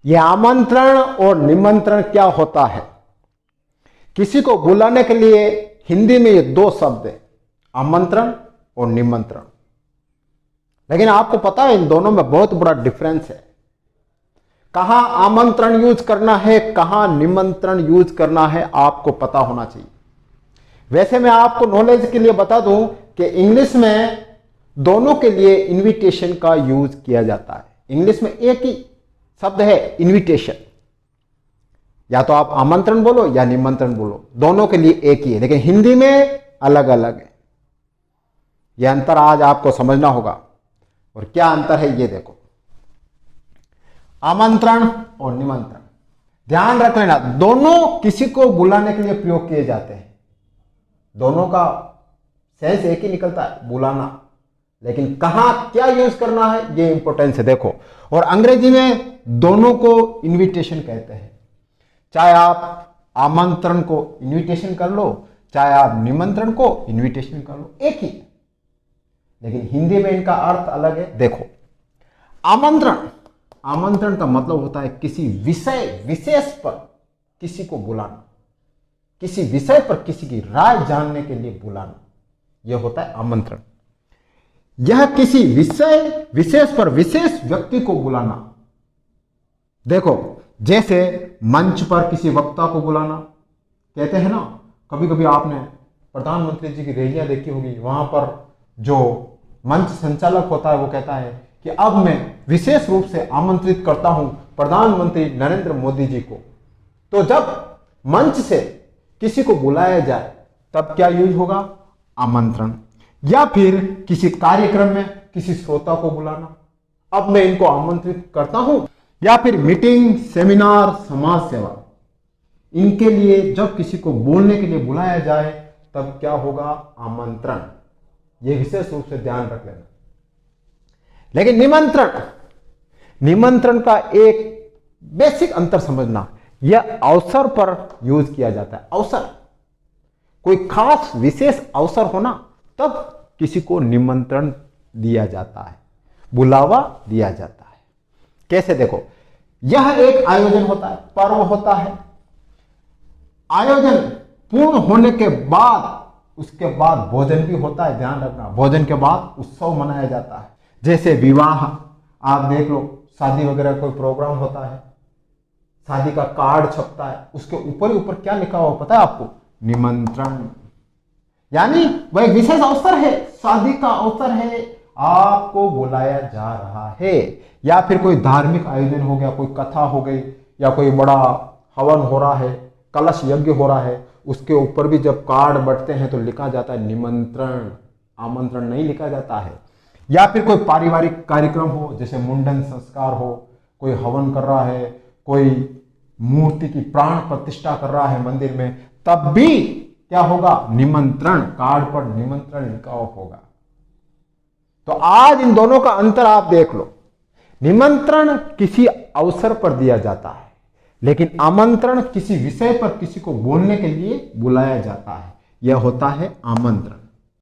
यह आमंत्रण और निमंत्रण क्या होता है? किसी को बुलाने के लिए हिंदी में ये दो शब्द है, आमंत्रण और निमंत्रण। लेकिन आपको पता है इन दोनों में बहुत बड़ा डिफरेंस है। कहां आमंत्रण यूज करना है, कहां निमंत्रण यूज करना है, आपको पता होना चाहिए। वैसे मैं आपको नॉलेज के लिए बता दूं कि इंग्लिश में दोनों के लिए इनविटेशन का यूज किया जाता है। इंग्लिश में एक ही शब्द है इनविटेशन, या तो आप आमंत्रण बोलो या निमंत्रण बोलो, दोनों के लिए एक ही है, लेकिन हिंदी में अलग अलग है। यह अंतर आज आपको समझना होगा। और क्या अंतर है ये देखो, आमंत्रण और निमंत्रण, ध्यान रख लेना, दोनों किसी को बुलाने के लिए प्रयोग किए जाते हैं। दोनों का सेंस एक ही निकलता है, बुलाना, लेकिन कहां क्या यूज करना है ये इंपॉर्टेंस है देखो। और अंग्रेजी में दोनों को इनविटेशन कहते हैं। चाहे आप आमंत्रण को इनविटेशन कर लो, चाहे आप निमंत्रण को इनविटेशन कर लो, एक ही, लेकिन हिंदी में इनका अर्थ अलग है। देखो, आमंत्रण का मतलब होता है किसी विषय विशेष पर किसी को बुलाना, किसी विषय पर किसी की राय जानने के लिए बुलाना, यह होता है आमंत्रण। यह किसी विषय विशेष पर विशेष व्यक्ति को बुलाना। देखो, जैसे मंच पर किसी वक्ता को बुलाना, कहते हैं ना, कभी कभी आपने प्रधानमंत्री जी की रैलियां देखी होगी, वहां पर जो मंच संचालक होता है वो कहता है कि अब मैं विशेष रूप से आमंत्रित करता हूं प्रधानमंत्री नरेंद्र मोदी जी को। तो जब मंच से किसी को बुलाया जाए तब क्या यूज होगा? आमंत्रण। या फिर किसी कार्यक्रम में किसी श्रोता को बुलाना, अब मैं इनको आमंत्रित करता हूं। या फिर मीटिंग, सेमिनार, समाज सेवा, इनके लिए जब किसी को बोलने के लिए बुलाया जाए तब क्या होगा? आमंत्रण। यह विशेष रूप से ध्यान रख लेना। लेकिन निमंत्रण का एक बेसिक अंतर समझना, यह अवसर पर यूज किया जाता है। अवसर, कोई खास विशेष अवसर होना तब किसी को निमंत्रण दिया जाता है, बुलावा दिया जाता है। कैसे? देखो, यह एक आयोजन होता है, पर्व होता है। आयोजन पूर्ण होने के बाद उसके बाद भोजन भी होता है, ध्यान रखना, भोजन के बाद उत्सव मनाया जाता है। जैसे विवाह, आप देख लो, शादी वगैरह कोई प्रोग्राम होता है, शादी का कार्ड छपता है, उसके ऊपर ही ऊपर क्या लिखा हुआ पता है आपको? निमंत्रण। यानी वह एक विशेष अवसर है, शादी का अवसर है, आपको बुलाया जा रहा है। या फिर कोई धार्मिक आयोजन हो गया, कोई कथा हो गई, या कोई बड़ा हवन हो रहा है, कलश यज्ञ हो रहा है, उसके ऊपर भी जब कार्ड बंटते हैं तो लिखा जाता है निमंत्रण, आमंत्रण नहीं लिखा जाता है। या फिर कोई पारिवारिक कार्यक्रम हो, जैसे मुंडन संस्कार हो, कोई हवन कर रहा है, कोई मूर्ति की प्राण प्रतिष्ठा कर रहा है मंदिर में, तब भी क्या होगा? निमंत्रण, कार्ड पर निमंत्रण लिखा होगा। तो आज इन दोनों का अंतर आप देख लो। निमंत्रण किसी अवसर पर दिया जाता है, लेकिन आमंत्रण किसी विषय पर किसी को बोलने के लिए बुलाया जाता है, यह होता है आमंत्रण।